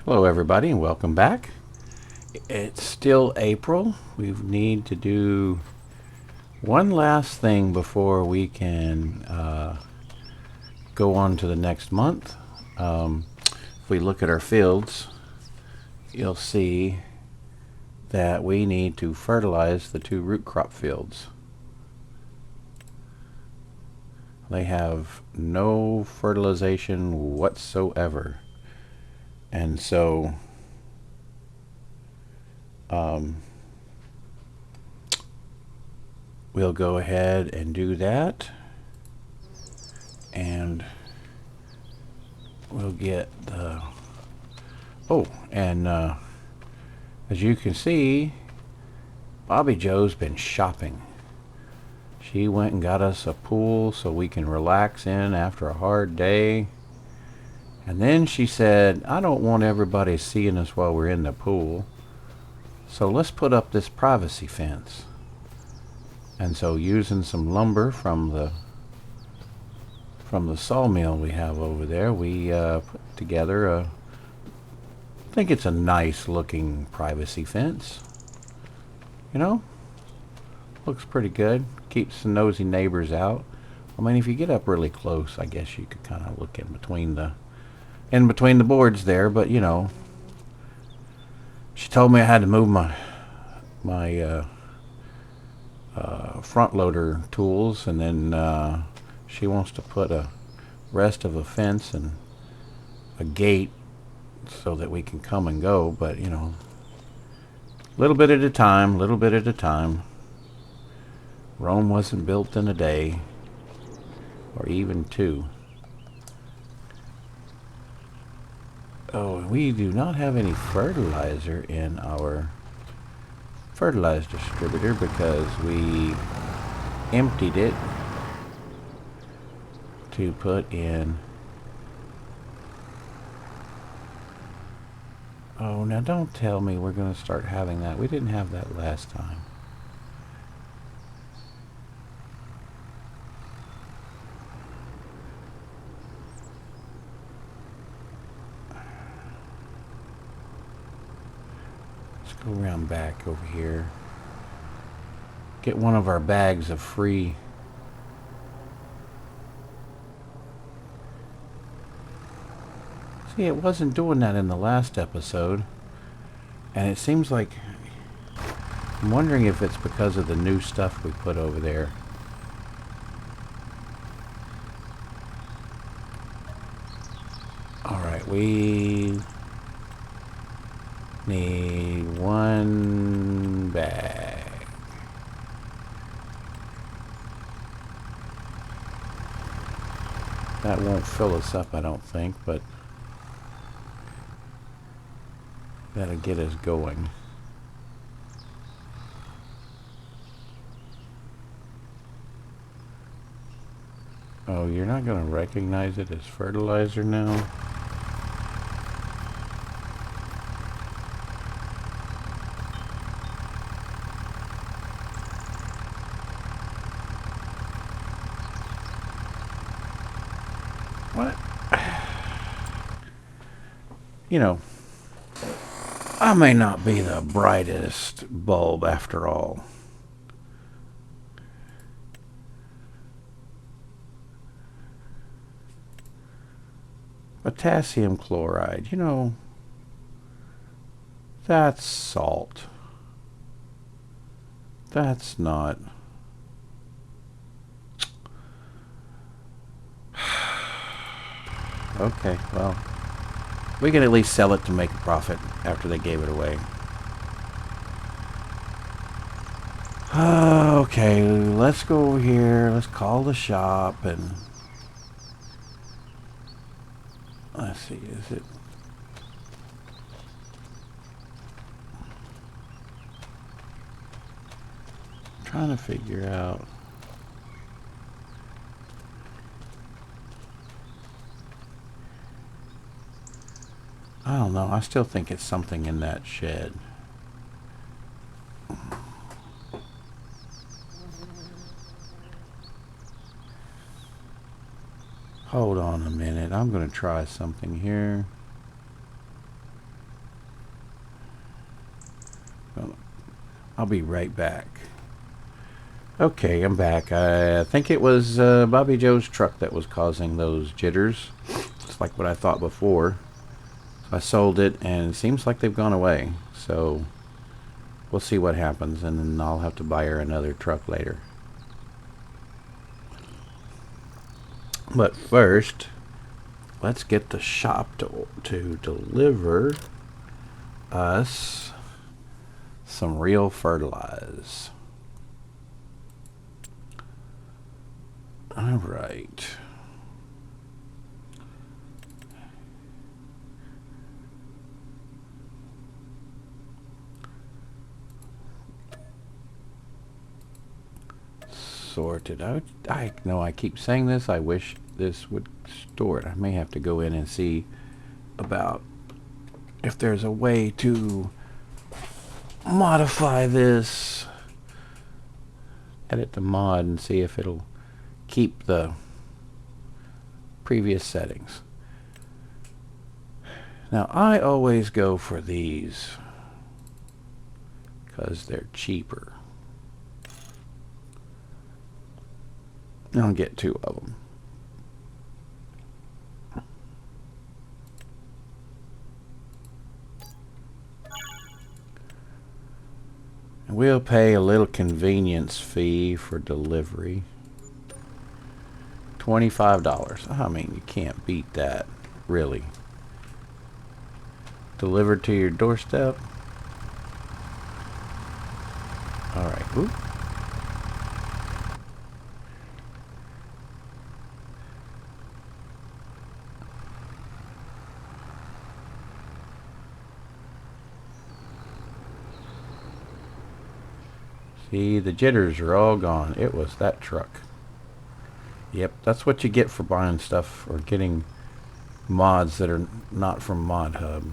Hello everybody and welcome back. It's still April. We need to do one last thing before we can go on to the next month. If we look at our fields, you'll see that we need to fertilize the 2 root crop fields. They have no fertilization whatsoever. And so we'll go ahead and do that, and we'll get the as you can see, Bobby Joe's been shopping. She went and got us a pool so we can relax in after a hard day. And then she said, I don't want everybody seeing us while we're in the pool, so let's put up this privacy fence. And so using some lumber from the sawmill we have over there, we put together I think it's a nice looking privacy fence. You know, looks pretty good. Keeps the nosy neighbors out. I mean, if you get up really close, I guess you could kind of look in between the boards there, but you know, she told me I had to move my front loader tools, and then she wants to put a rest of a fence and a gate so that we can come and go, but you know, little bit at a time. Rome wasn't built in a day or even 2. Oh, we do not have any fertilizer in our fertilizer distributor because we emptied it to put in. Oh, now don't tell me we're going to start having that. We didn't have that last time. Go around back over here. Get one of our bags of free. See, it wasn't doing that in the last episode. And it seems like, I'm wondering if it's because of the new stuff we put over there. Alright, we need 1 bag. That won't fill us up, I don't think, but that'll get us going. Oh, you're not going to recognize it as fertilizer now? What? You know, I may not be the brightest bulb after all. Potassium chloride, you know, that's salt. That's not. Okay, well, we can at least sell it to make a profit after they gave it away. Okay, let's go over here. Let's call the shop and let's see, is it? I'm trying to figure out. I don't know. I still think it's something in that shed. Hold on a minute. I'm going to try something here. I'll be right back. Okay, I'm back. I think it was Bobby Joe's truck that was causing those jitters. It's like what I thought before. So I sold it, and it seems like they've gone away. So we'll see what happens, and then I'll have to buy her another truck later. But first, let's get the shop to deliver us some real fertilizer. All right. Sorted out. I know I keep saying this. I wish this would store it. I may have to go in and see about if there's a way to modify this. Edit the mod and see if it'll keep the previous settings. Now I always go for these because they're cheaper. I'll get 2 of them. And we'll pay a little convenience fee for delivery. $25. I mean, you can't beat that, really. Delivered to your doorstep. Alright, oop. See, the jitters are all gone. It was that truck. Yep, that's what you get for buying stuff or getting mods that are not from Mod Hub.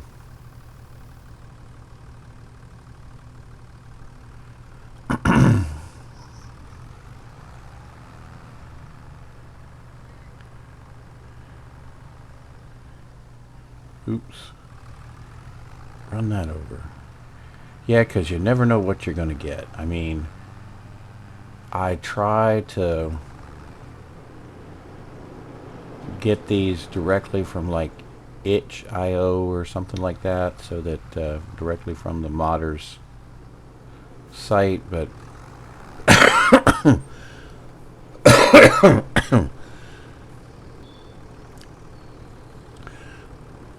Oops. Run that over. Yeah, because you never know what you're going to get. I mean, I try to get these directly from like itch.io or something like that, so that directly from the modders site, but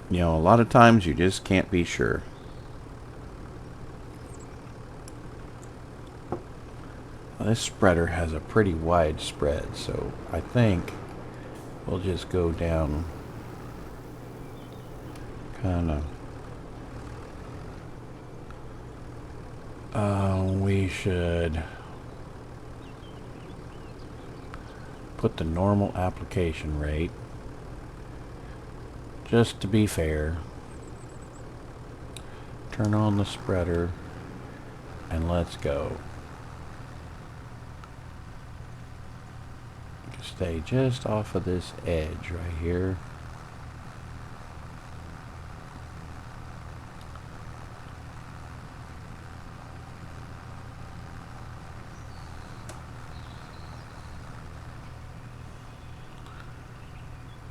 you know, a lot of times you just can't be sure. Well, this spreader has a pretty wide spread, so I think we'll just go down kind of. We should put the normal application rate, just to be fair. Turn on the spreader and let's go. Stay just off of this edge right here.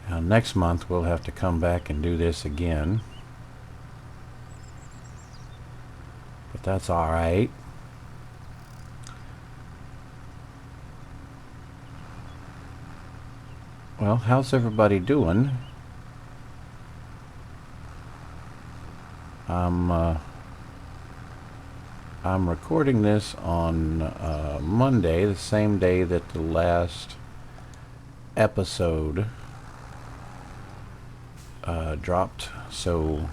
Now next month we'll have to come back and do this again, but that's all right. Well, how's everybody doing? I'm recording this on Monday, the same day that the last episode dropped, so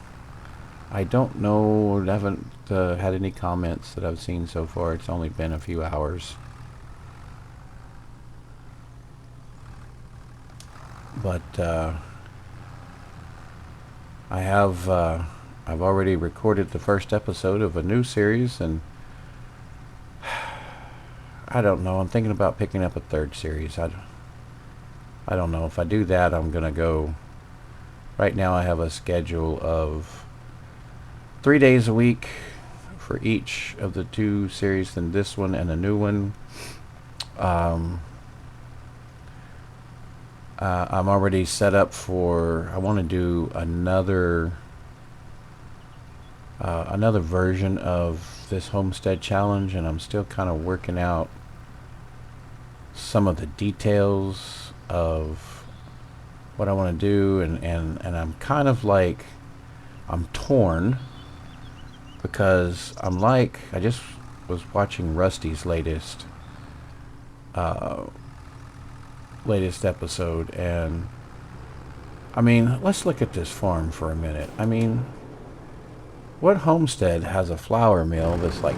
I don't know. I haven't had any comments that I've seen so far. It's only been a few hours. But I've already recorded the first episode of a new series, and I don't know. I'm thinking about picking up a third series. I don't know. If I do that, I'm gonna go. Right now I have a schedule of 3 days a week for each of the 2 series, than this one and a new one. I'm already set up for, I want to do another version of this Homestead Challenge, and I'm still kind of working out some of the details of what I want to do, and I'm kind of like, I'm torn, because I'm like, I just was watching Rusty's latest episode, and I mean, let's look at this farm for a minute. I mean, what homestead has a flour mill that's like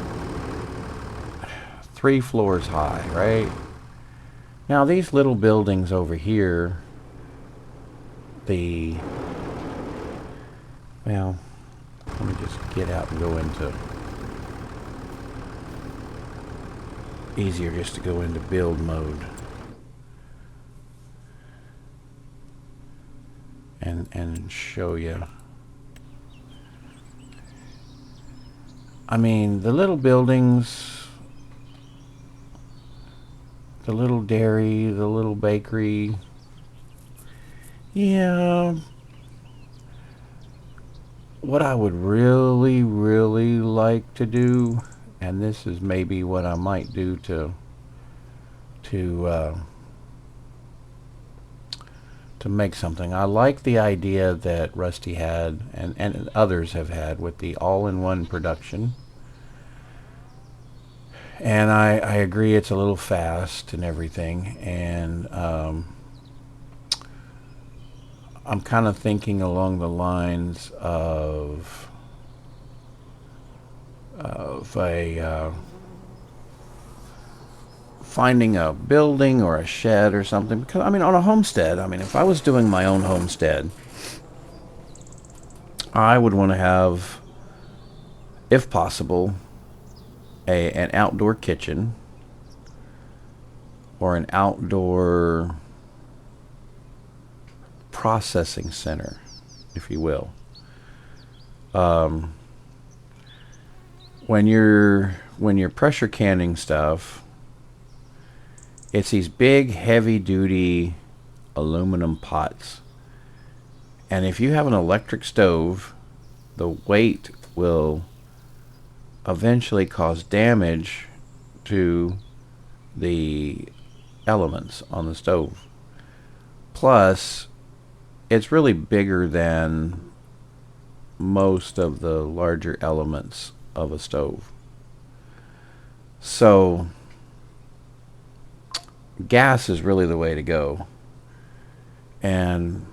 3 floors high, right? Now these little buildings over here, well, let me just get out and go into, easier just to go into build mode and show you. I mean, the little buildings, the little dairy, the little bakery, yeah. What I would really, really like to do, and this is maybe what I might do to make something. I like the idea that Rusty had, and others have had, with the all-in-one production. And I agree it's a little fast and everything, and I'm kind of thinking along the lines of finding a building or a shed or something. Because, I mean, on a homestead, I mean, if I was doing my own homestead, I would want to have, if possible, an outdoor kitchen or an outdoor processing center, if you will. When you're pressure canning stuff, it's these big, heavy-duty aluminum pots. And if you have an electric stove, the weight will eventually cause damage to the elements on the stove. Plus, it's really bigger than most of the larger elements of a stove. So gas is really the way to go. And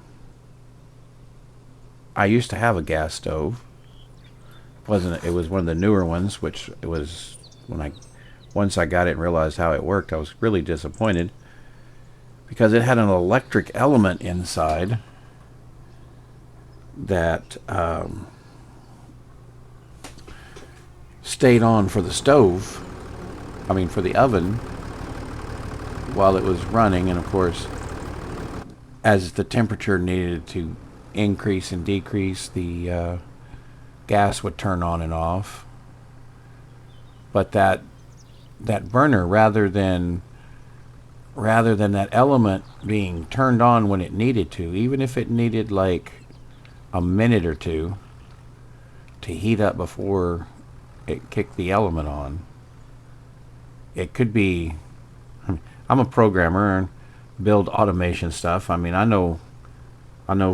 I used to have a gas stove. It was one of the newer ones, which it was once I got it and realized how it worked, I was really disappointed, because it had an electric element inside that stayed on for the stove, I mean for the oven, while it was running. And of course, as the temperature needed to increase and decrease, the gas would turn on and off. But that burner, rather than that element being turned on when it needed to, even if it needed like a minute or two to heat up before it kicked the element on, it could be, I'm a programmer and build automation stuff. I mean, I know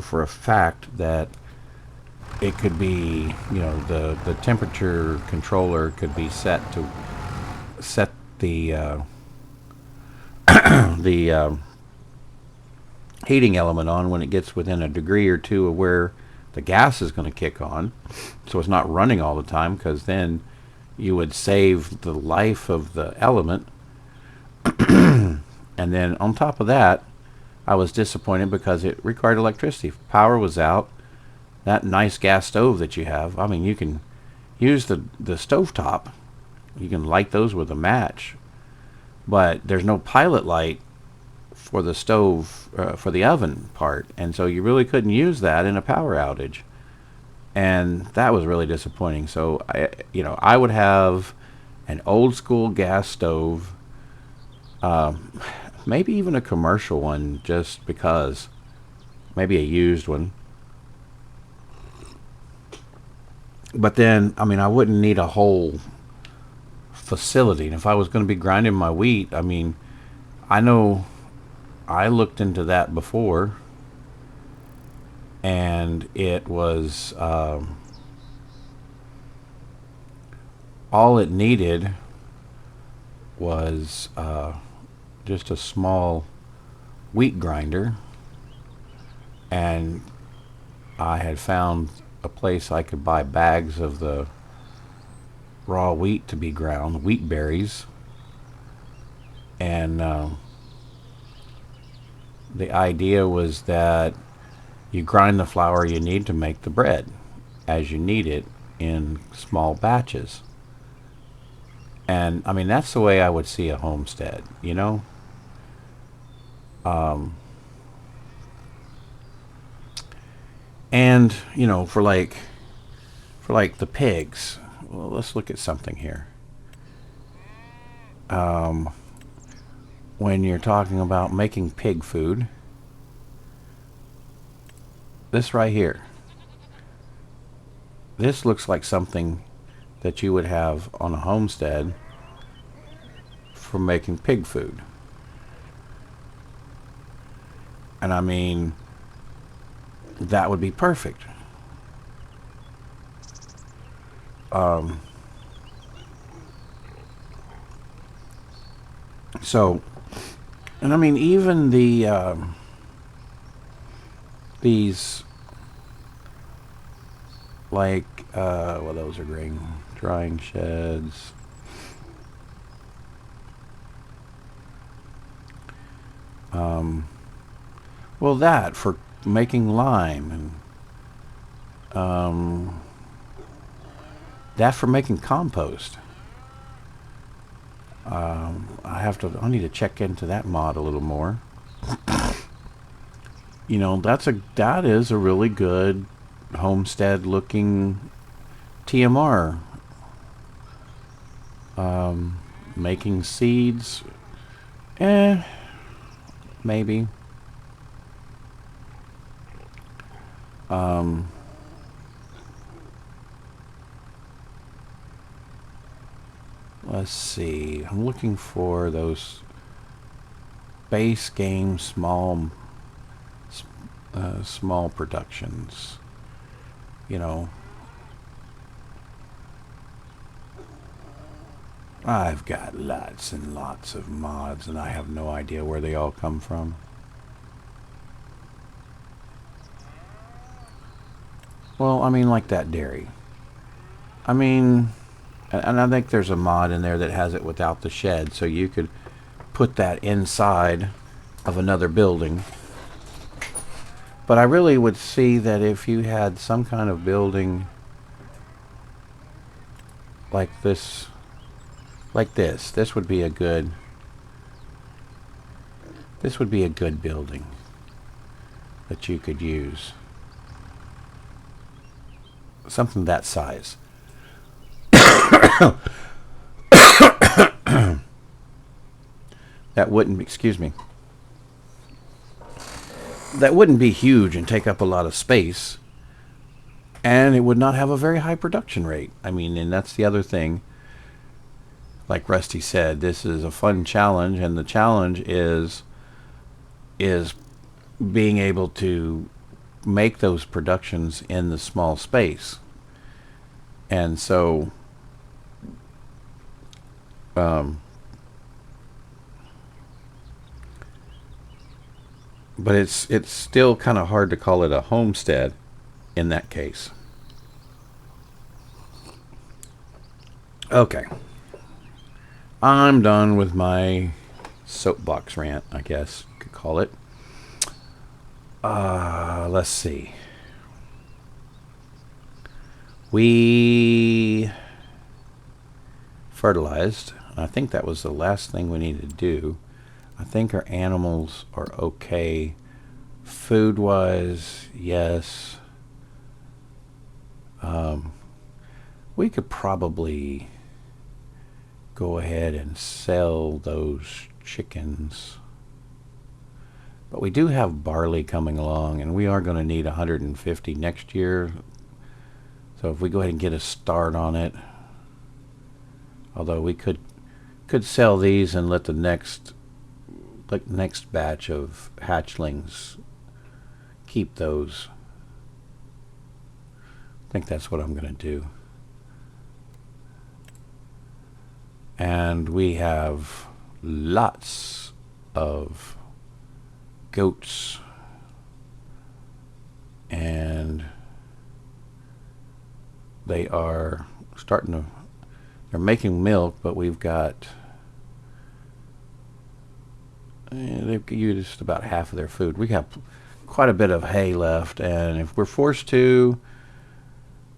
for a fact that it could be, you know, the temperature controller could be set to set the the heating element on when it gets within a degree or two of where the gas is going to kick on, so it's not running all the time, because then you would save the life of the element. And then on top of that, I was disappointed because it required electricity. If power was out, that nice gas stove that you have, I mean, you can use the stovetop. You can light those with a match, but there's no pilot light for the stove, for the oven part, and so you really couldn't use that in a power outage. and that was really disappointing. So I would have an old school gas stove, maybe even a commercial one, just because, maybe a used one. But then, I mean, I wouldn't need a whole facility. And if I was going to be grinding my wheat, I mean, I know I looked into that before, and it was all it needed was just a small wheat grinder, and I had found a place I could buy bags of the raw wheat to be ground, wheat berries, and the idea was that you grind the flour you need to make the bread as you need it in small batches. And I mean, that's the way I would see a homestead, you know? And, you know, for like the pigs, well, let's look at something here. When you're talking about making pig food, this right here, this looks like something that you would have on a homestead for making pig food. And I mean, that would be perfect. So, and I mean, even these, like, well, those are grain drying sheds. Well, that for making lime, and that for making compost. I need to check into that mod a little more. You know, that is a really good homestead looking TMR. Making seeds, maybe. Let's see. I'm looking for those base game small productions. You know, I've got lots and lots of mods, and I have no idea where they all come from. Well, I mean, like that dairy. I mean, and I think there's a mod in there that has it without the shed, so you could put that inside of another building. But I really would see that if you had some kind of building like this, this would be a good building that you could use. Something that size. That wouldn't be, excuse me, that wouldn't be huge and take up a lot of space, and it would not have a very high production rate. I mean, and that's the other thing. Like Rusty said, this is a fun challenge, and the challenge is being able to make those productions in the small space. And so but it's still kind of hard to call it a homestead in that case. Okay, I'm done with my soapbox rant, I guess you could call it. Let's see. We fertilized. I think that was the last thing we needed to do. I think our animals are okay. Food-wise, yes. We could probably go ahead and sell those chickens. But we do have barley coming along, and we are going to need 150 next year. So if we go ahead and get a start on it, although we could sell these and let the next batch of hatchlings keep those. I think that's what I'm going to do. And we have lots of goats, and they are they're making milk, but we've got, they've used about half of their food. We have quite a bit of hay left, and if we're forced to,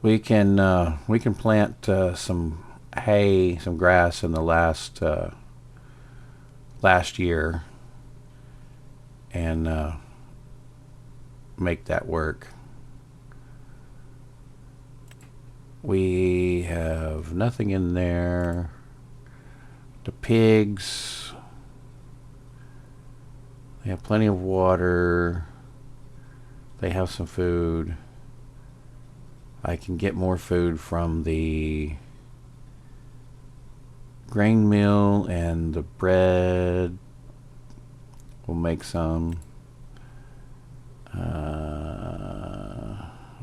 we can plant some hay, some grass in the last year, and make that work. We have nothing in there. The pigs, they have plenty of water. They have some food. I can get more food from the grain mill, and the bread, we'll make some.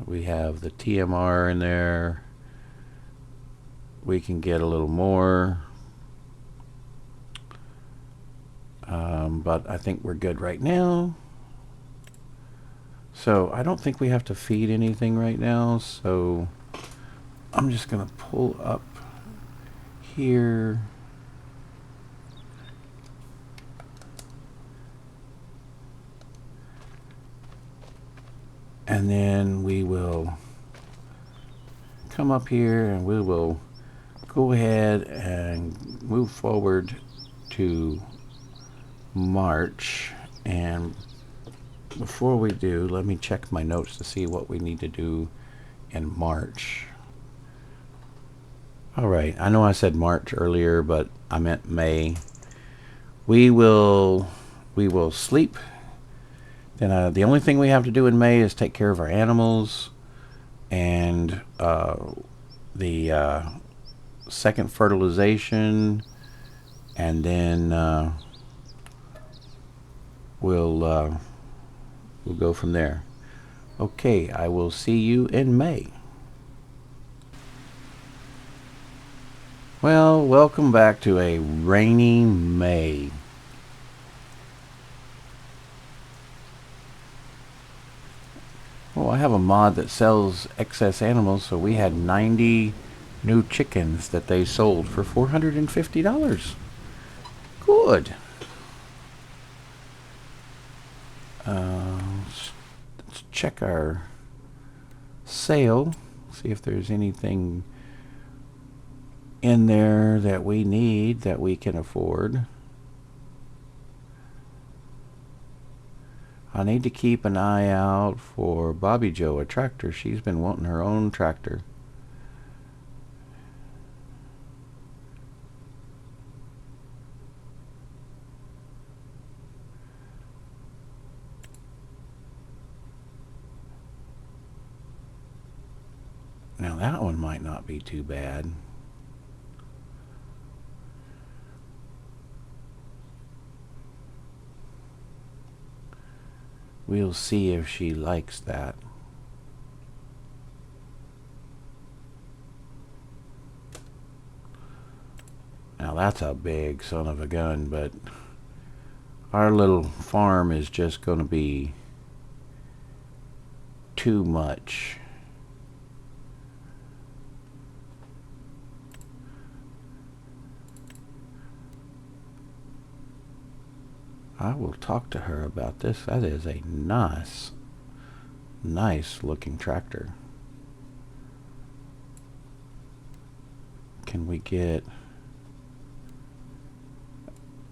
We have the TMR in there. We can get a little more, but I think we're good right now. So I don't think we have to feed anything right now, so I'm just going to pull up here. And then we will come up here and we will go ahead and move forward to March. And before we do, let me check my notes to see what we need to do in March. All right, I know I said March earlier, but I meant May. We will sleep. Then the only thing we have to do in May is take care of our animals, and the second fertilization, and then we'll go from there. Okay, I will see you in May. Well, welcome back to a rainy May. Well, I have a mod that sells excess animals, so we had 90 new chickens that they sold for $450. Good. Let's check our sale, see if there's anything in there that we need that we can afford. I need to keep an eye out for Bobby Joe, a tractor. She's been wanting her own tractor. Now that one might not be too bad. We'll see if she likes that. Now that's a big son of a gun, but our little farm is just going to be too much. I will talk to her about this. That is a nice looking tractor. Can we get...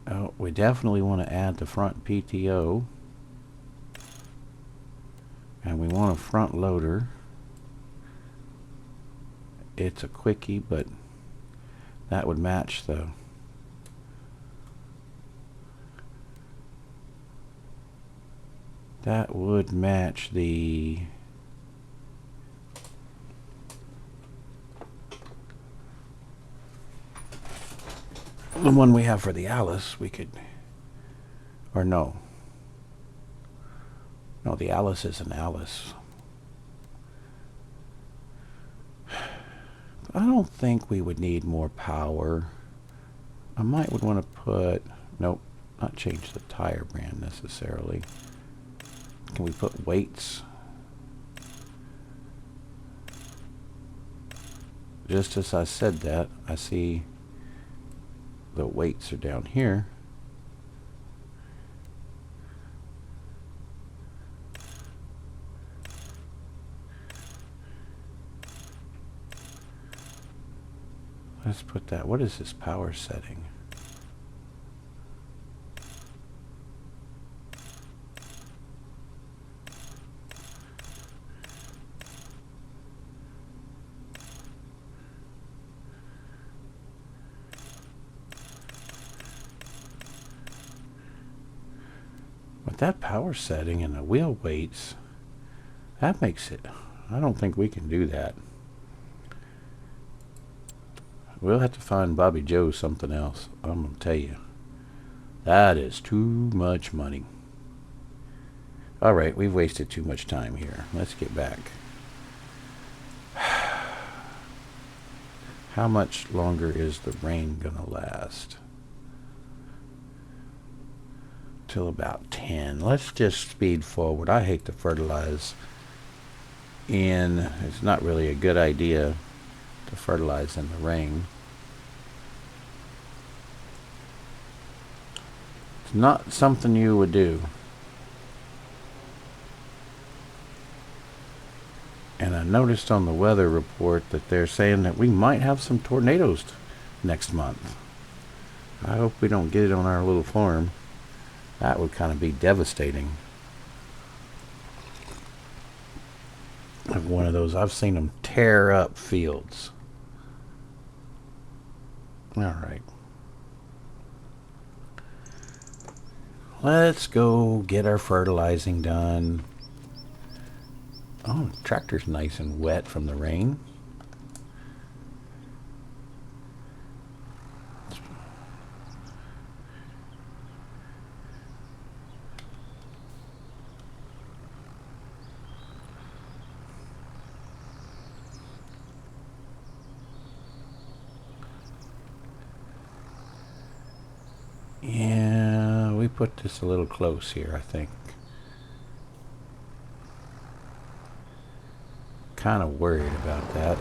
Oh, we definitely want to add the front PTO. And we want a front loader. it's a quickie, but that would match the the one we have for the Alice. We could, or no, the Alice is an Alice. I don't think we would need more power. I would want to put, nope, not change the tire brand necessarily. Can we put weights? Just as I said that, I see the weights are down here. Let's put that. What is this power setting? With that power setting and the wheel weights, that makes it, I don't think we can do that. We'll have to find Bobby Joe something else. I'm going to tell you. That is too much money. Alright, we've wasted too much time here. Let's get back. How much longer is the rain going to last? Till about 10. Let's just speed forward. I hate to fertilize in. It's not really a good idea to fertilize in the rain. It's not something you would do. And I noticed on the weather report that they're saying that we might have some tornadoes next month. I hope we don't get it on our little farm. That would kind of be devastating. Like one of those, I've seen them tear up fields. All right. Let's go get our fertilizing done. Oh, the tractor's nice and wet from the rain. Yeah, we put this a little close here, I think. Kind of worried about that.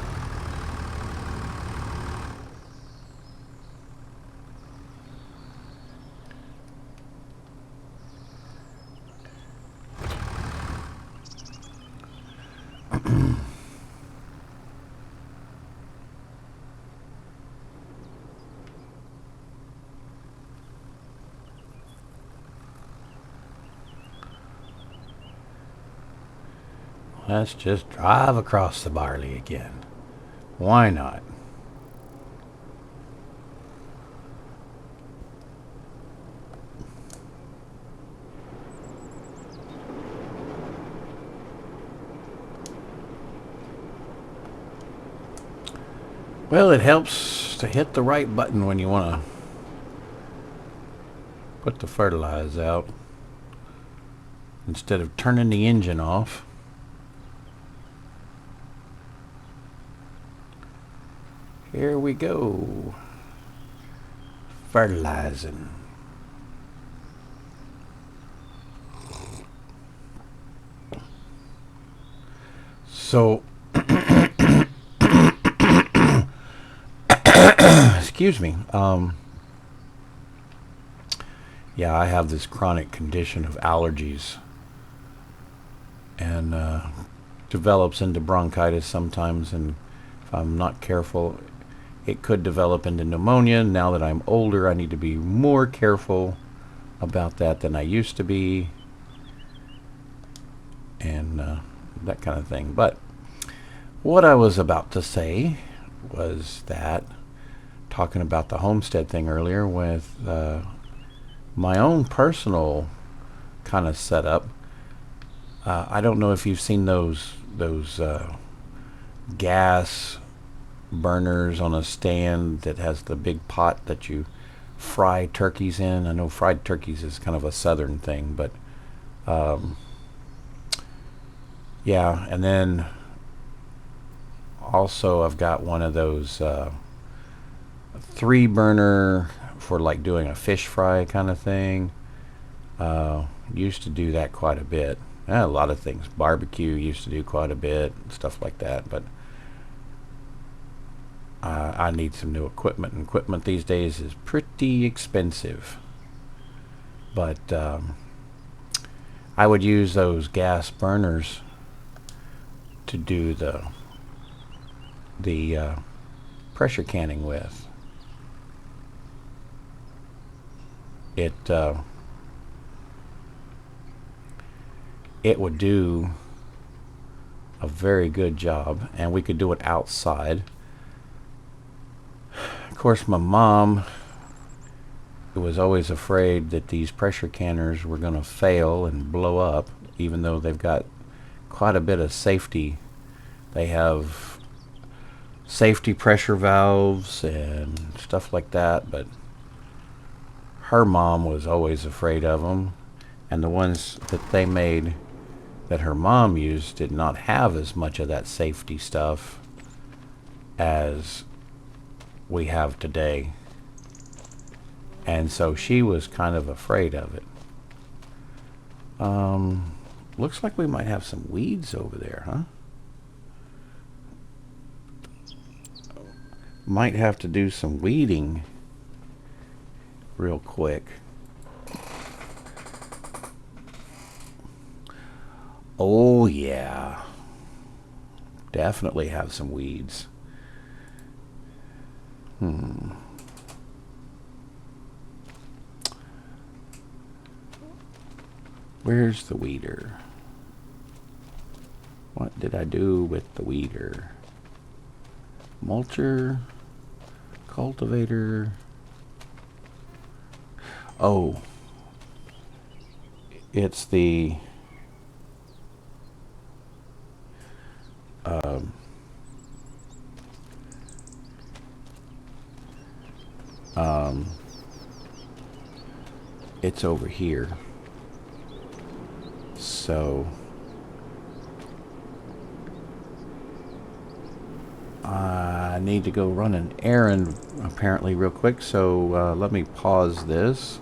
Let's just drive across the barley again. Why not? Well, it helps to hit the right button when you want to put the fertilizer out instead of turning the engine off. Here we go. Fertilizing. So, excuse me. Yeah, I have this chronic condition of allergies, and develops into bronchitis sometimes, and if I'm not careful, it could develop into pneumonia. Now that I'm older, I need to be more careful about that than I used to be, and that kind of thing. But what I was about to say was that, talking about the homestead thing earlier, with my own personal kind of setup. I don't know if you've seen those gas burners on a stand that has the big pot that you fry turkeys in. I know fried turkeys is kind of a southern thing, but yeah. And then also I've got one of those 3 burner for like doing a fish fry kind of thing. Used to do that quite a bit. A lot of things. Barbecue used to do quite a bit, stuff like that. But I need some new equipment. And equipment these days is pretty expensive. But I would use those gas burners to do the pressure canning with. It would do a very good job, and we could do it outside. Of course, my mom was always afraid that these pressure canners were going to fail and blow up, even though they've got quite a bit of safety. They have safety pressure valves and stuff like that, but her mom was always afraid of them, and the ones that they made that her mom used did not have as much of that safety stuff as we have today, and so she was kind of afraid of it. Looks like we might have some weeds over there, huh? Might have to do some weeding real quick. Oh yeah, definitely have some weeds. Where's the weeder? What did I do with the weeder? Mulcher, cultivator. Oh, it's the it's over here. So I need to go run an errand apparently real quick, so let me pause this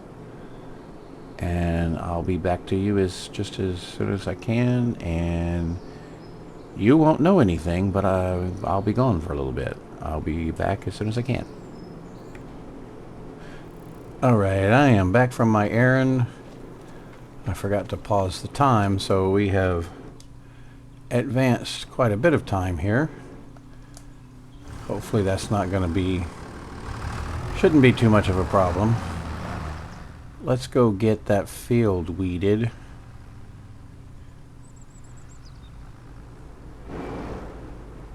and I'll be back to you just as soon as I can, and you won't know anything, but I'll be gone for a little bit. I'll be back as soon as I can. Alright, I am back from my errand. I forgot to pause the time, so we have advanced quite a bit of time here. Hopefully that's not going to be, shouldn't be too much of a problem. Let's go get that field weeded.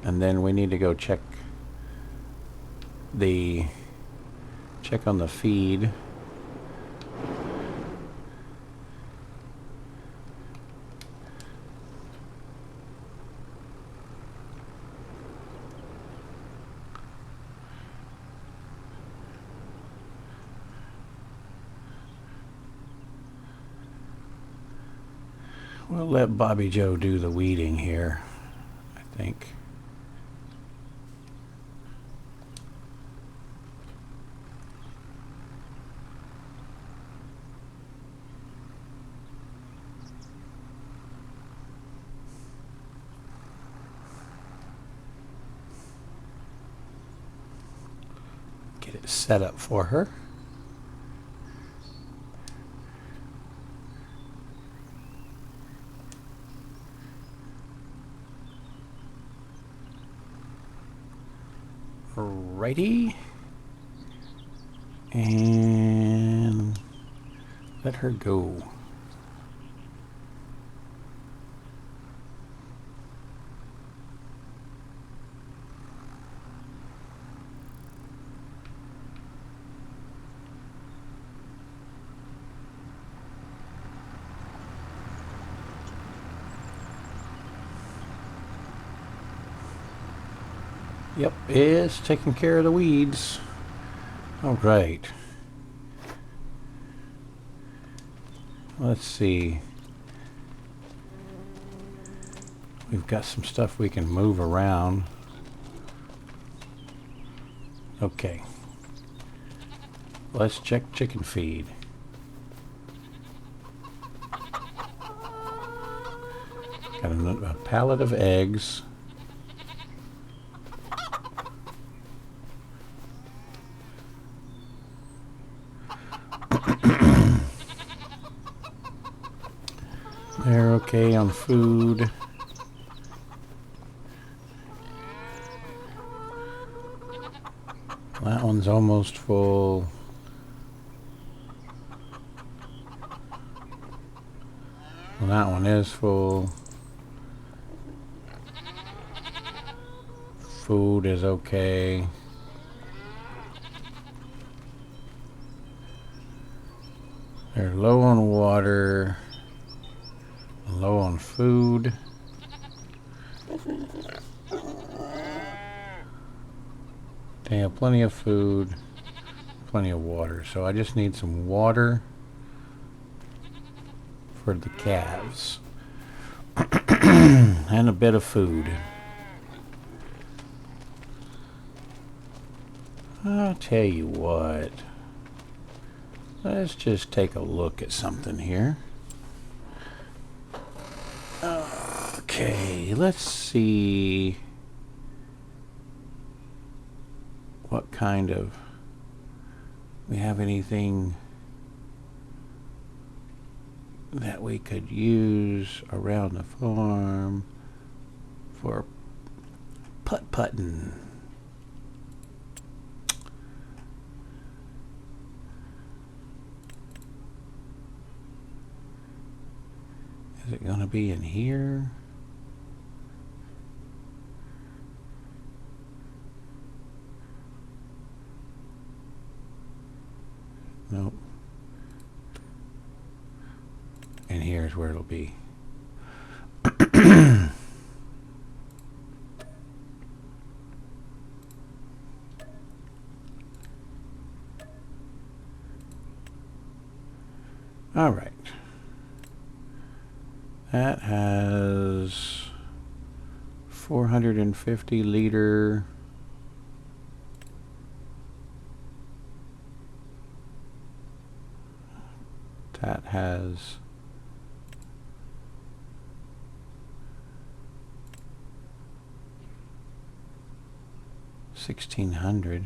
And then we need to go check on the feed. We'll let Bobby Joe do the weeding here, I think. Get it set up for her. Righty, and let her go. Yep, it's taking care of the weeds. All right. Let's see. We've got some stuff we can move around. Okay. Let's check chicken feed. Got a pallet of eggs. They're okay on food. That one's almost full. Well, that one is full. Food is okay. They're low on water, low on food. They have plenty of food, plenty of water. So I just need some water for the calves and a bit of food. I'll tell you what. Let's just take a look at something here. Okay, let's see what kind of, we have anything that we could use around the farm for putt-putting. Is it going to be in here? Nope. And here's where it'll be. All right. That has 450 liter. That has 1600.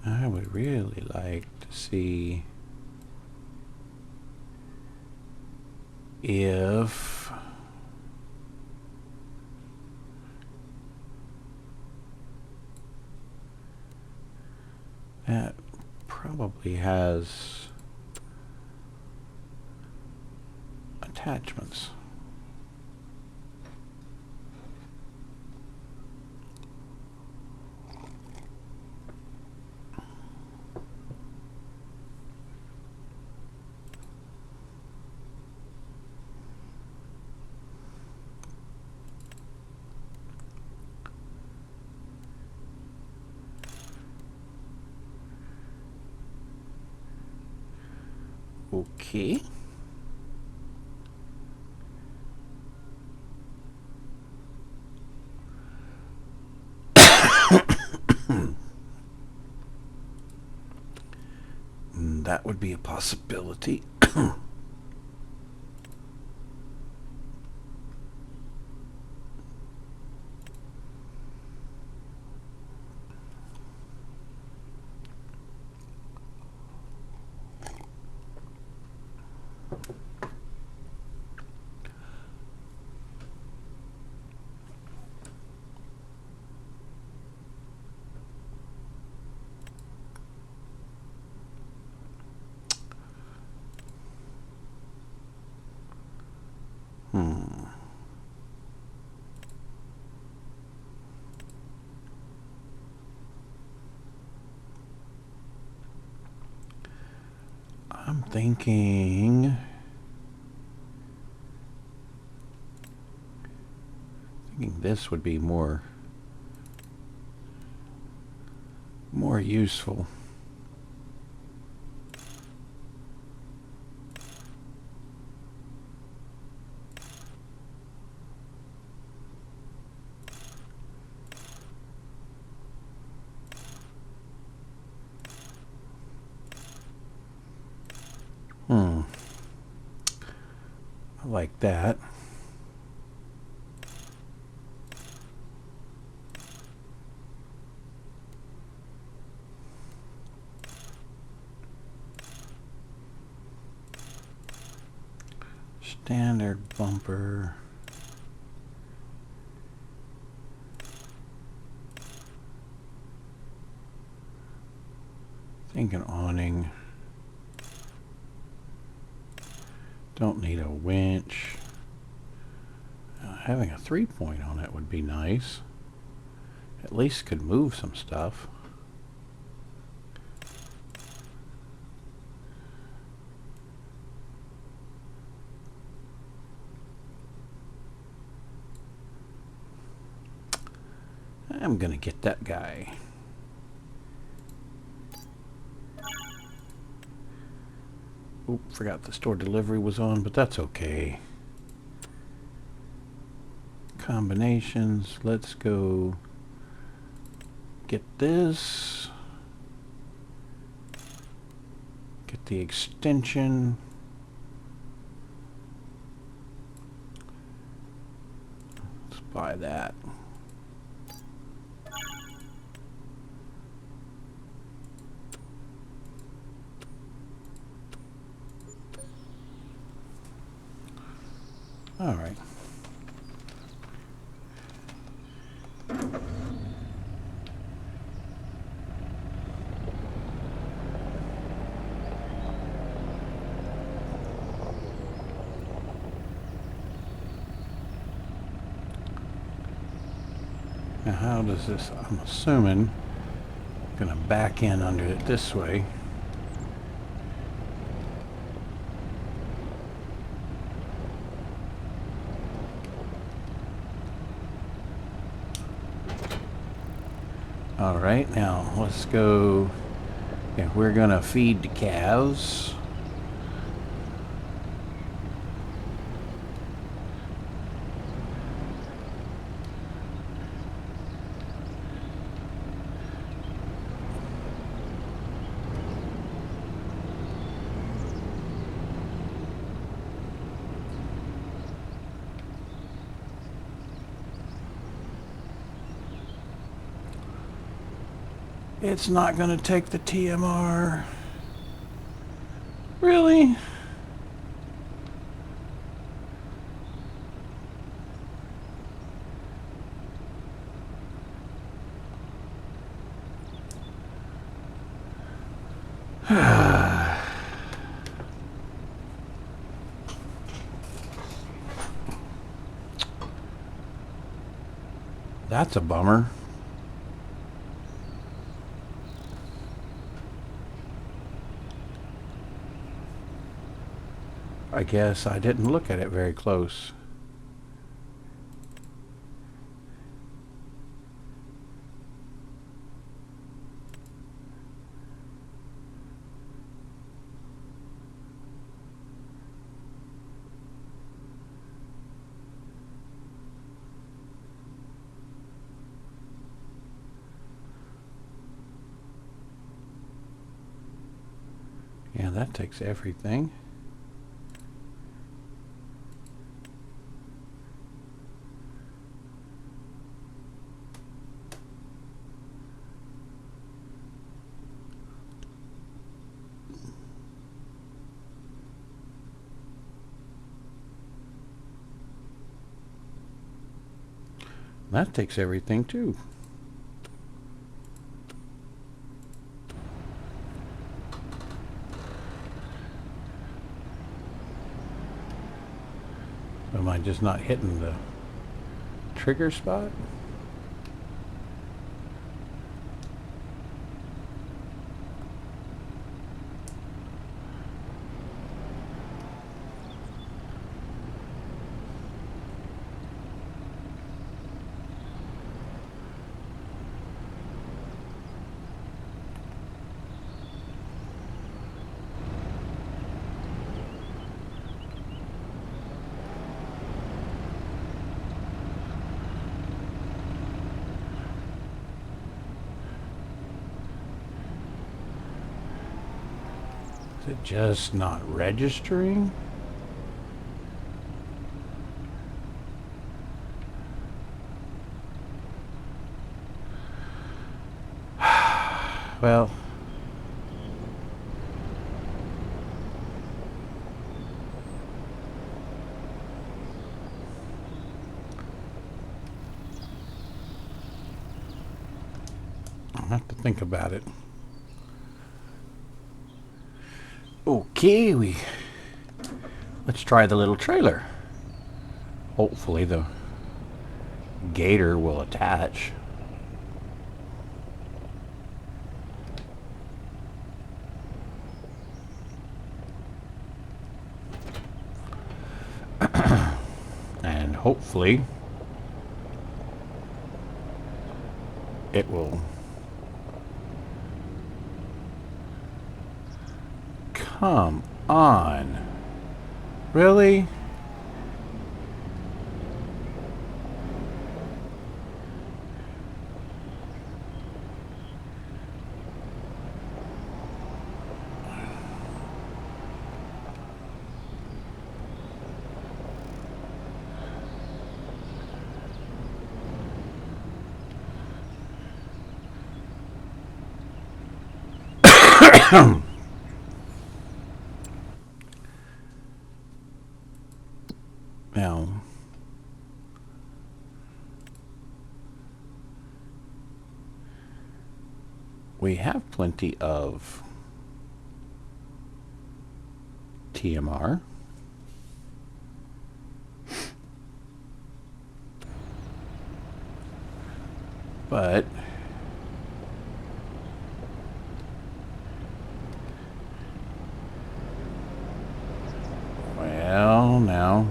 I would really like to see if that probably has attachments. Okay. That would be a possibility. I'm thinking Thinking this would be more useful. I like that. Standard bumper. Think an awning. Don't need a winch. Having a 3-point on it would be nice. At least could move some stuff. I'm gonna get that guy. Oop, forgot the store delivery was on, but that's okay. Combinations, let's go get this. Get the extension. Let's buy that. All right. Now how does this, I'm assuming, gonna back in under it this way. All right, now let's go. Yeah, we're gonna feed the calves. It's not going to take the TMR. Really? That's a bummer. I guess I didn't look at it very close. Yeah, that takes everything. That takes everything too. Am I just not hitting the trigger spot? Is it just not registering? Well, I'll have to think about it. Okay, let's try the little trailer. Hopefully the gator will attach. And hopefully it will come on. Really? Now, we have plenty of TMR. But well, now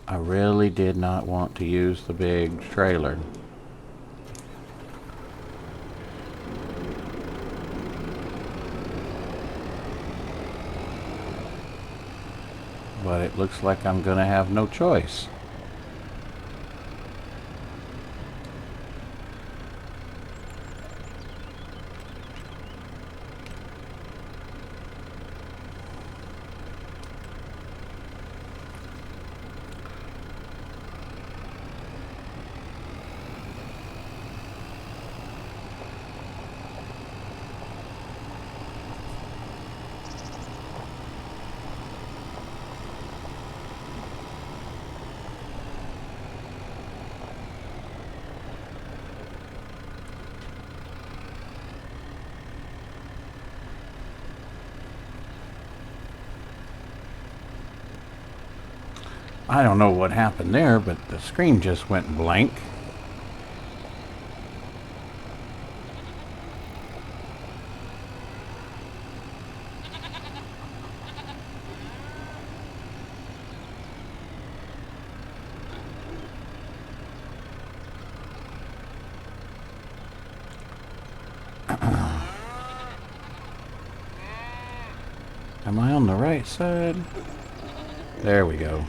I really did not want to use the big trailer. But it looks like I'm gonna have no choice. I don't know what happened there, but the screen just went blank. Am I on the right side? There we go.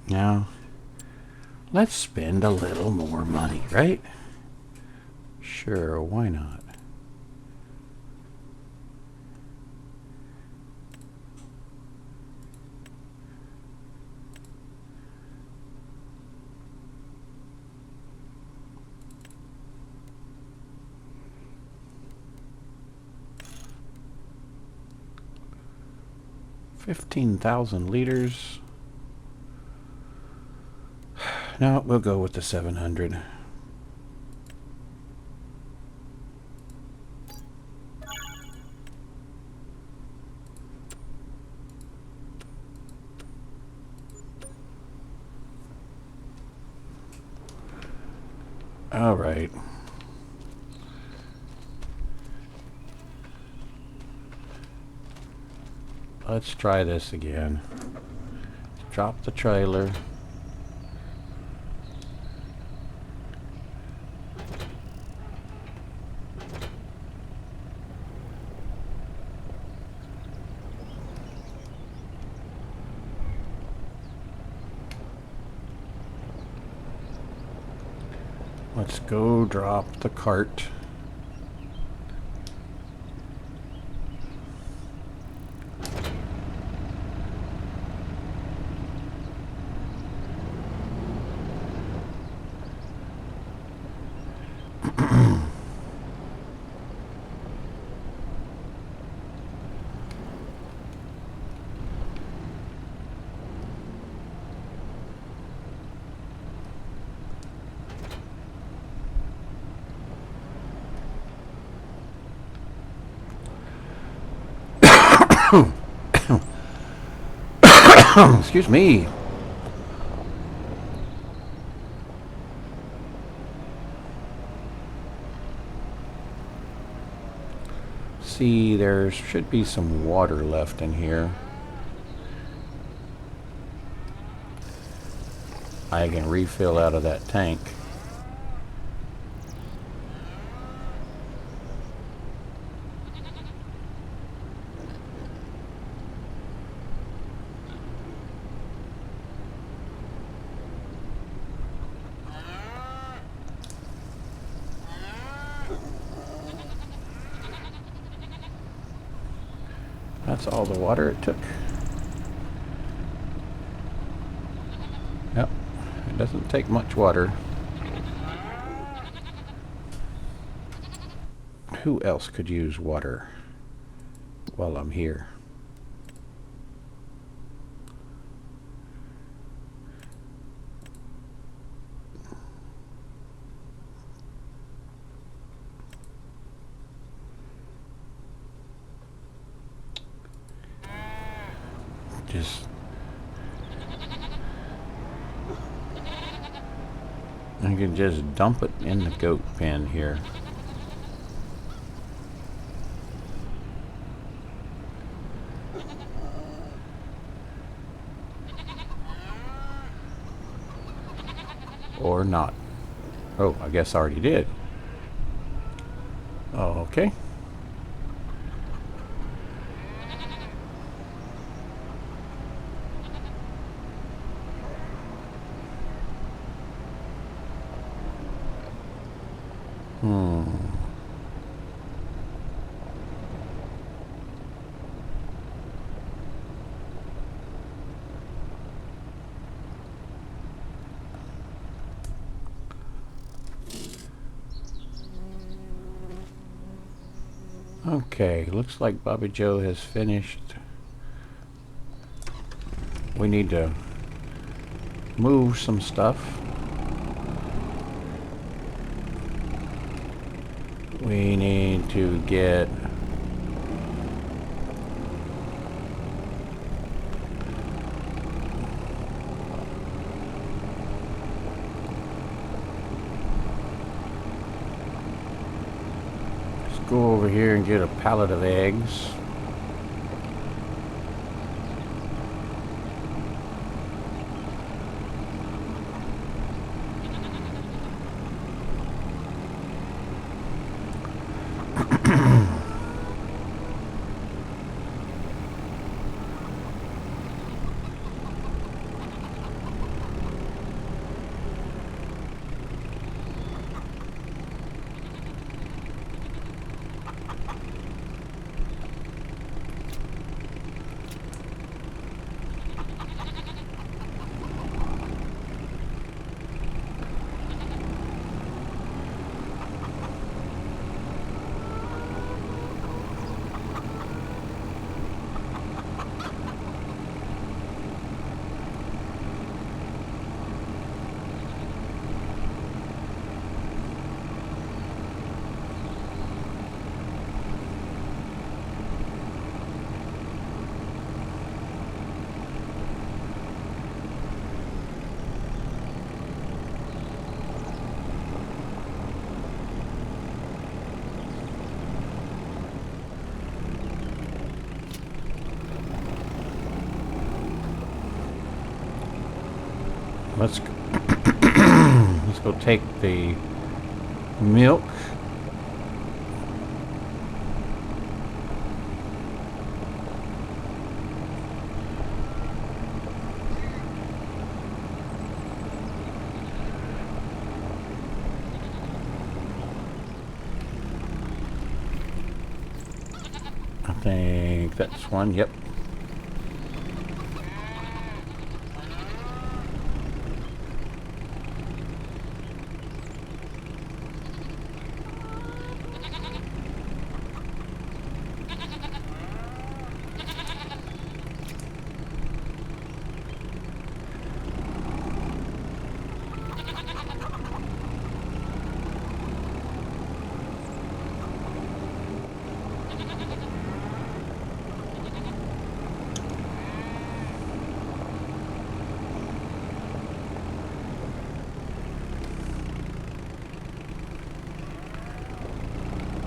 Now, let's spend a little more money, right? Sure, why not? $15,000. No, we'll go with the 700. All right. Let's try this again. Drop the trailer. Let's go drop the cart. Excuse me. See, there should be some water left in here. I can refill out of that tank. That's all the water it took. Yep, it doesn't take much water. Who else could use water while I'm here? I can just dump it in the goat pen here. Or not. Oh, I guess I already did. Oh, okay. Okay, looks like Bobby Joe has finished. We need to move some stuff. We need to get go over here and get a pallet of eggs. let's go. Let's go take the milk. I think that's one. Yep.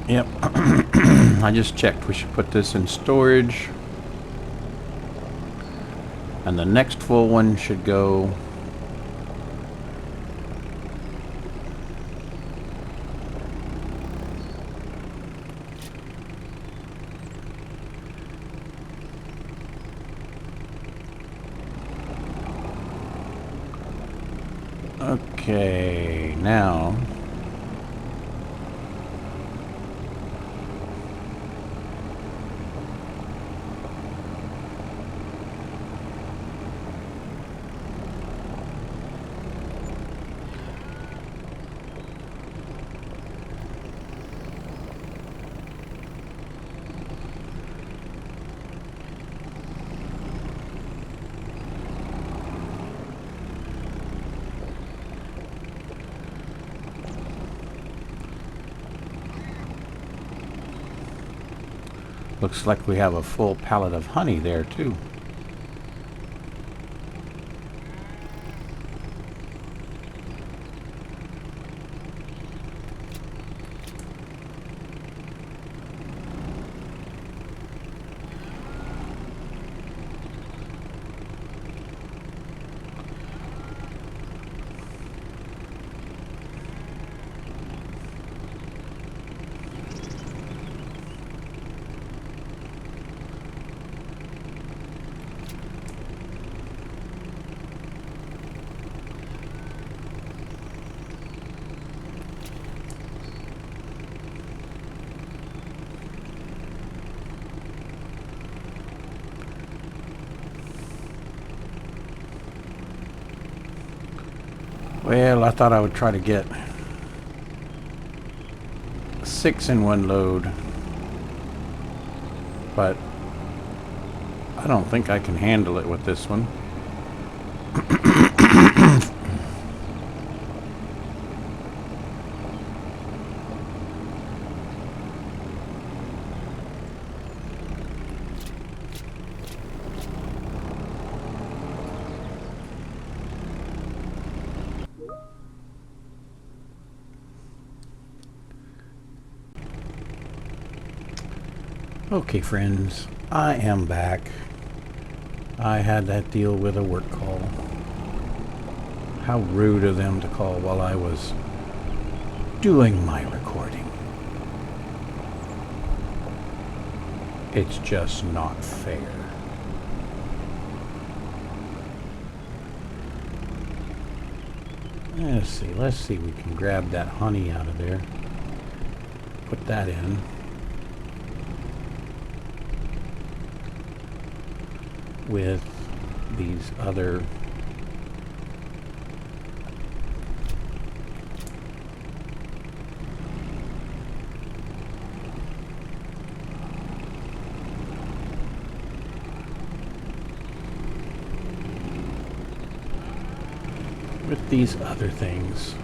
Yep. I just checked. We should put this in storage. And the next full one should go okay, now looks like we have a full pallet of honey there too. Well, I thought I would try to get 6 in one load, but I don't think I can handle it with this one. Okay, friends, I am back. I had that deal with a work call. How rude of them to call while I was doing my recording. It's just not fair. Let's see, we can grab that honey out of there. Put that in. With these other things.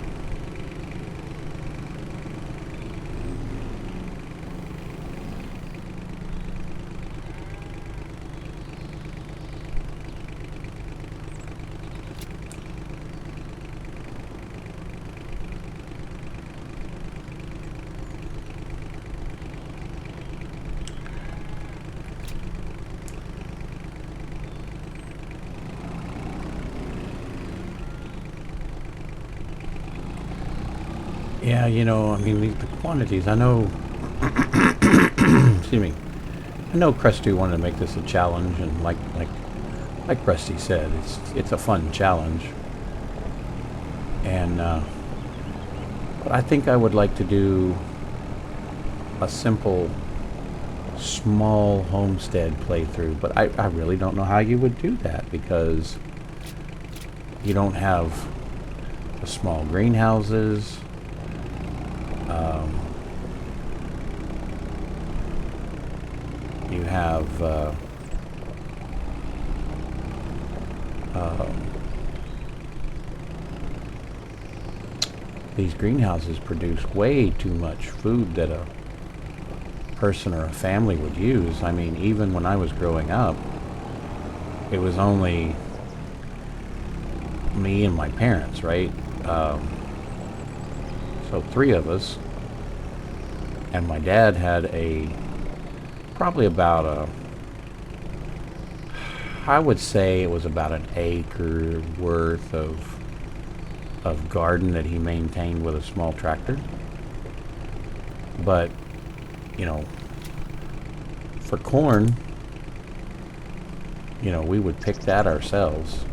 Yeah, you know, I mean, the quantities, I know, excuse me, I know Krusty wanted to make this a challenge, and like Krusty said, it's a fun challenge. And, but I think I would like to do a simple, small homestead playthrough, but I really don't know how you would do that, because you don't have the small greenhouses. You have these greenhouses produce way too much food that a person or a family would use. I mean, even when I was growing up, it was only me and my parents, right? So 3 of us, and my dad had probably about I would say it was about an acre worth of garden that he maintained with a small tractor. But, you know, for corn, you know, we would pick that ourselves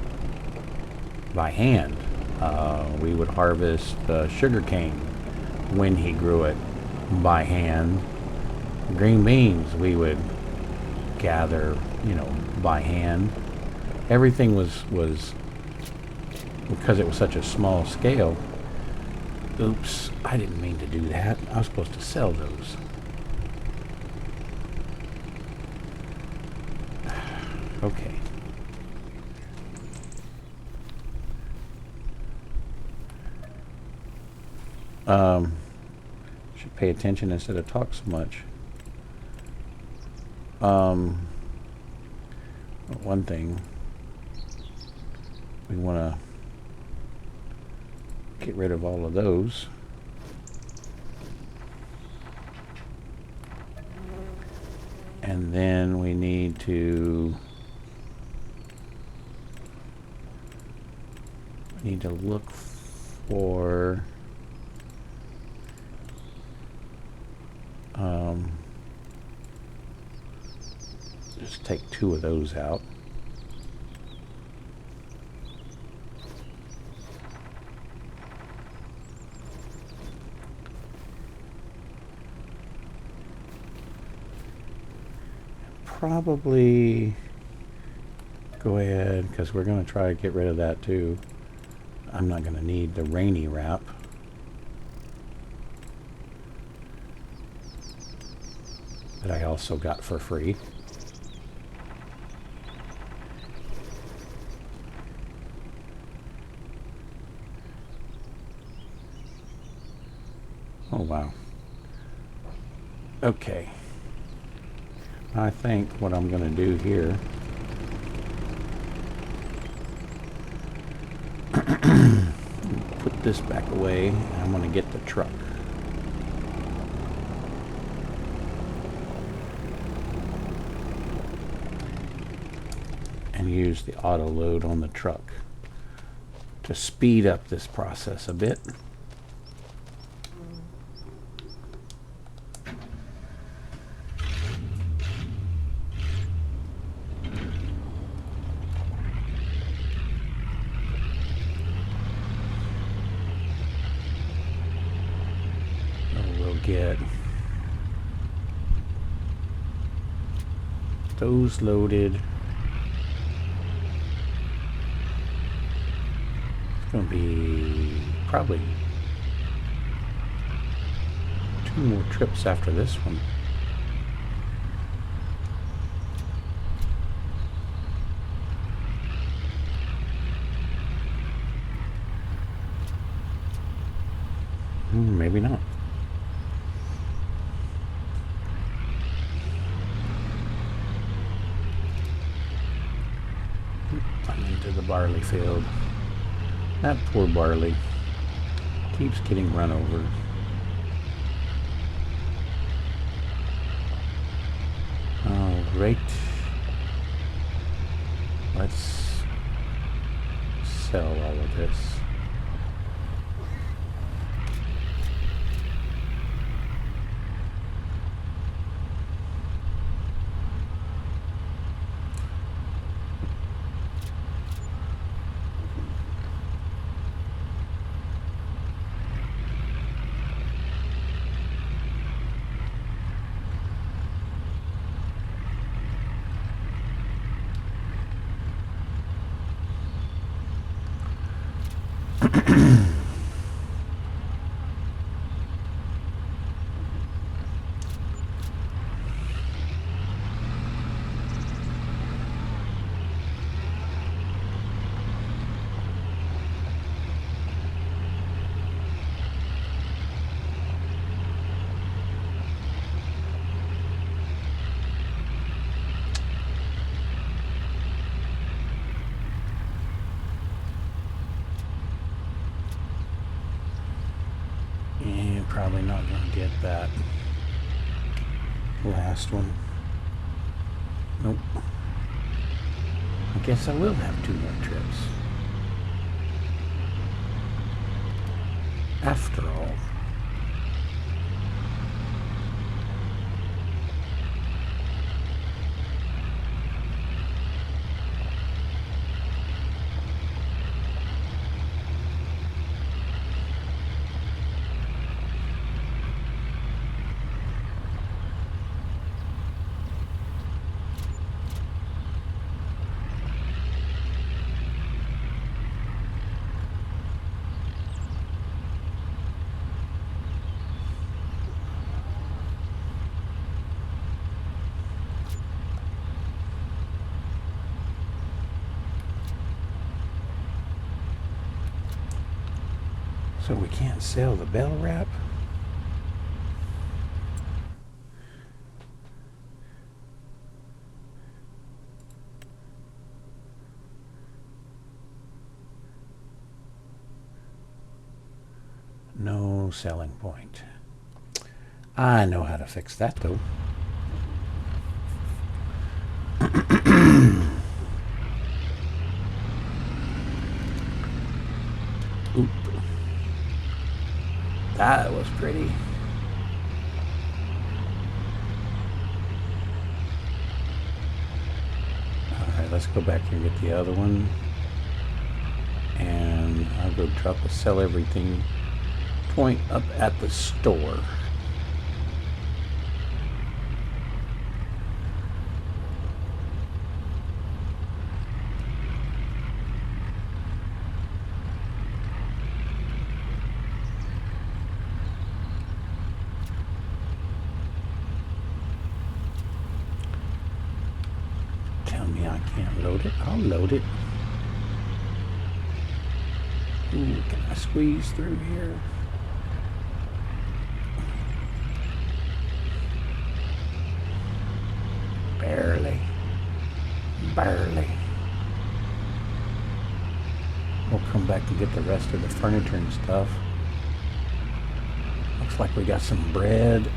by hand. We would harvest sugar cane when he grew it by hand. Green beans we would gather, you know, by hand. Everything was because it was such a small scale. Oops, I didn't mean to do that. I was supposed to sell those. Okay. Should pay attention instead of talk so much. One thing we want to get rid of all of those. And then we need to look for just take 2 of those out. Probably go ahead, because we're going to try to get rid of that too. I'm not going to need the rainy wrap. That I also got for free. Oh wow. Okay. I think what I'm going to do here put this back away, and I'm going to get the truck. And use the auto load on the truck to speed up this process a bit. Get those loaded. It's going to be probably 2 more trips after this one. Maybe not. Into the barley field. That poor barley keeps getting run over. All right, let's sell all of this. Probably not going to get that last one. Nope. I guess I will have 2 more trips. After all. So we can't sell the bell wrap? No selling point. I know how to fix that though. Oop. That was pretty. Alright, let's go back here and get the other one. And I'll go drop a sell everything point up at the store. Tell me I can't load it. I'll load it. Ooh, can I squeeze through here? Barely. Barely. We'll come back and get the rest of the furniture and stuff. Looks like we got some bread.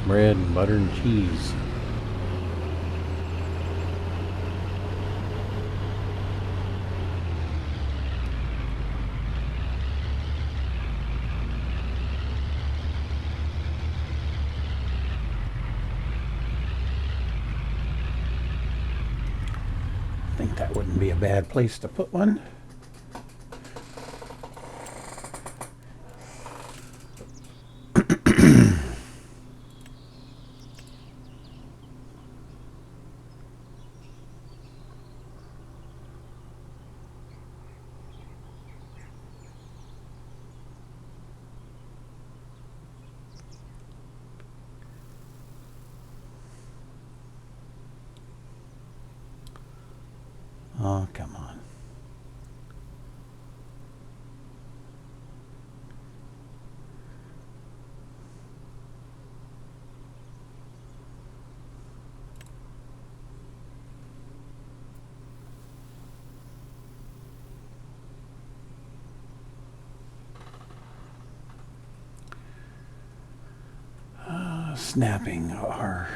Bread and butter and cheese. I think that wouldn't be a bad place to put one. Oh, come on. Snapping our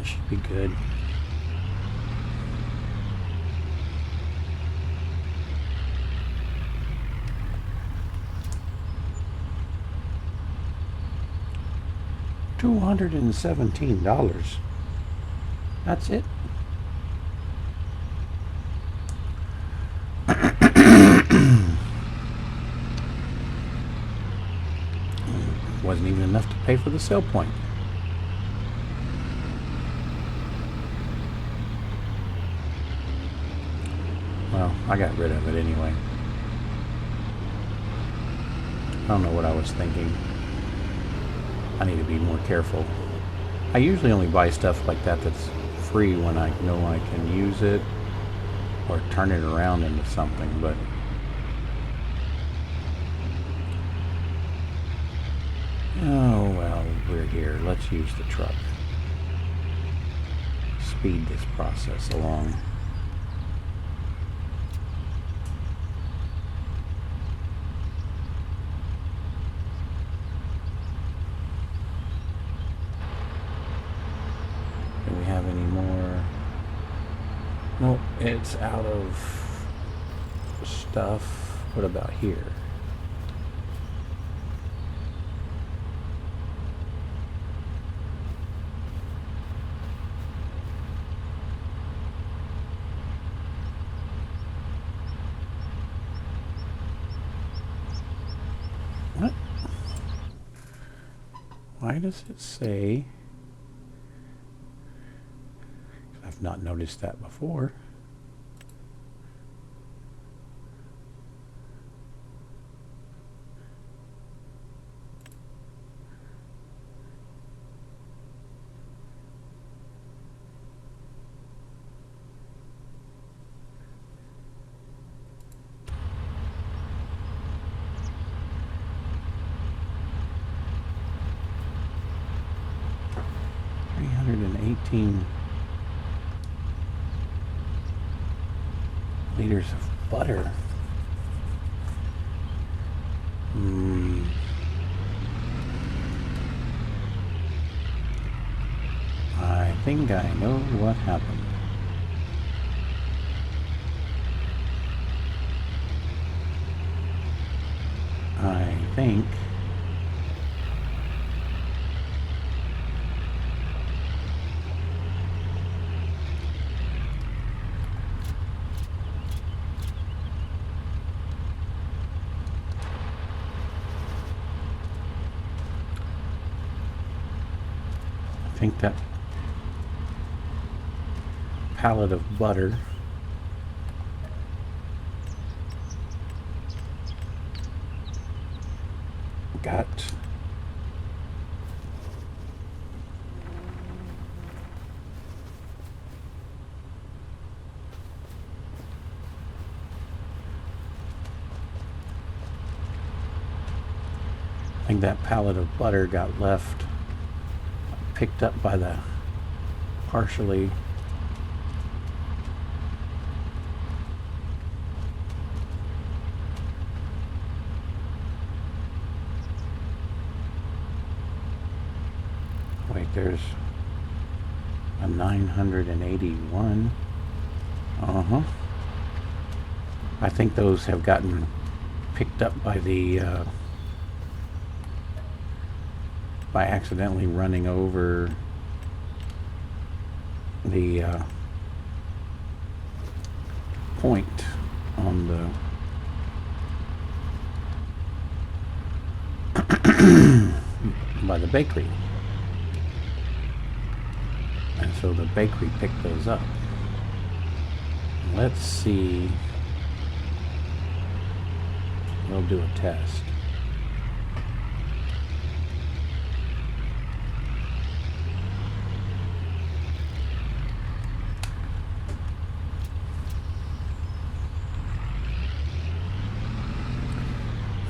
That should be good. $217. That's it. Wasn't even enough to pay for the sale point. Well, I got rid of it anyway. I don't know what I was thinking. I need to be more careful. I usually only buy stuff like that that's free when I know I can use it or turn it around into something, but oh well, we're here. Let's use the truck. Speed this process along. Do we have any more? Nope, it's out of stuff. What about here? What? Why does it say? I've not noticed that before. $318 liters of butter. I think I know what happened. I think that pallet of butter got left, picked up by the partially wait, there's a 981. I think those have gotten picked up by the by accidentally running over the point on the by the bakery, and so the bakery picked those up. Let's see, we'll do a test.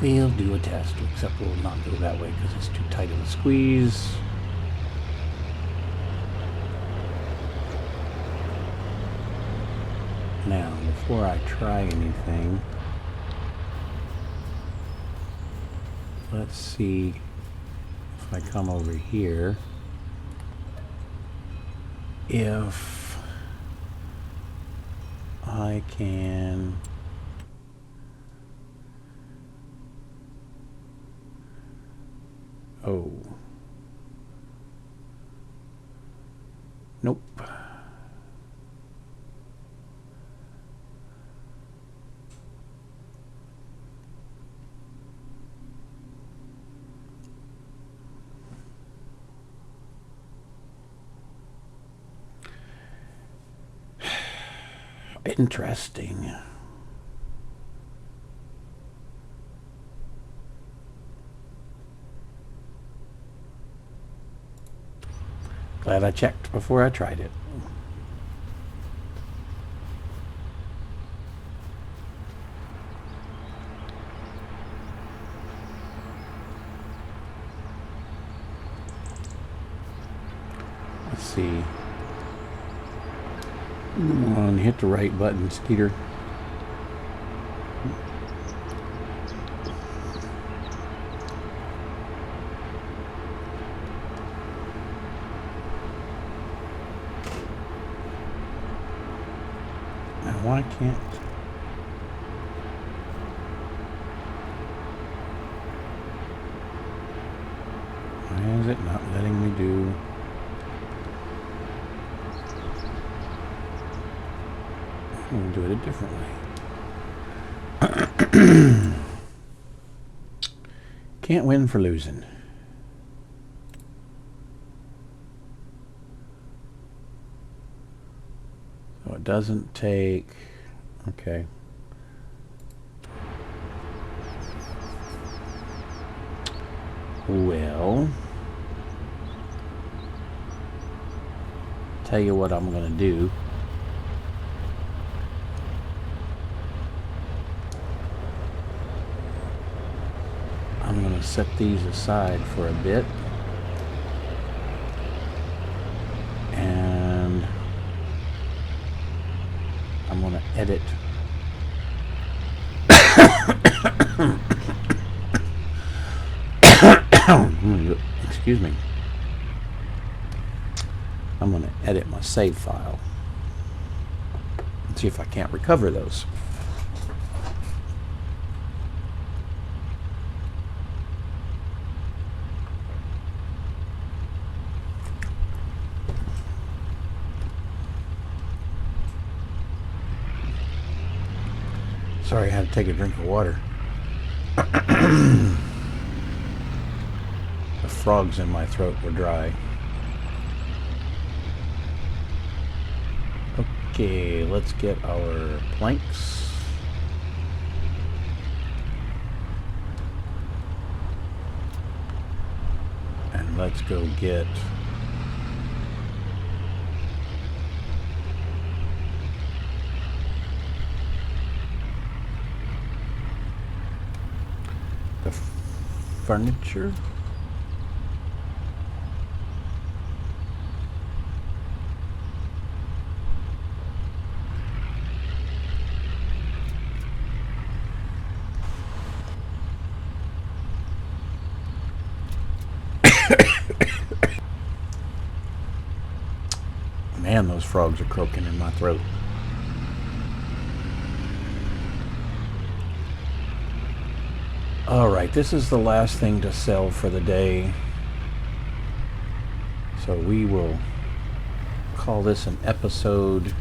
We'll do a test, except we'll not go that way because it's too tight of a squeeze. Now, before I try anything, let's see if I come over here. if I can nope. Interesting. Glad I checked before I tried it. Let's see. Come on, hit the right button, Skeeter. Now, why can't... Why is it not letting me do... We'll do it a different way. Can't win for losing. So it doesn't take... Okay. Well... Tell you what I'm going to do. I'm going to set these aside for a bit, and I'm going to edit. Excuse me. I'm going to edit my save file and see if I can't recover those. Sorry, I had to take a drink of water. The frogs in my throat were dry. Okay, let's get our planks. And let's go get the furniture. Man, those frogs are croaking in my throat. Alright, this is the last thing to sell for the day. So we will call this an episode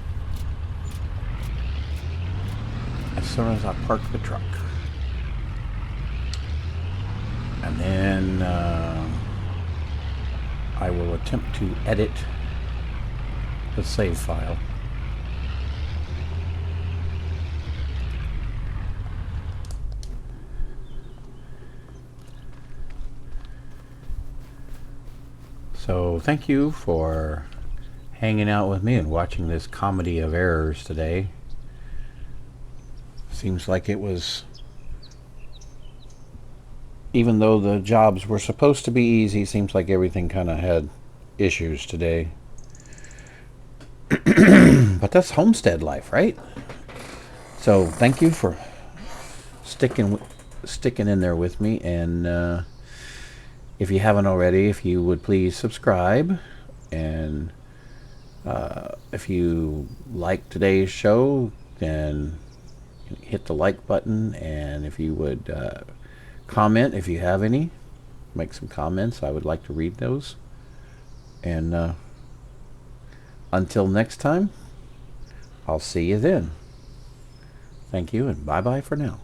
as soon as I park the truck. And then I will attempt to edit the save file. So thank you for hanging out with me and watching this comedy of errors today. Seems like it was, even though the jobs were supposed to be easy, seems like everything kind of had issues today. But that's homestead life, right? So thank you for sticking in there with me, and if you haven't already, if you would please subscribe and If you like today's show, then hit the like button, and if you would comment if you have any, make some comments. I would like to read those. And until next time, I'll see you then. Thank you, and bye-bye for now.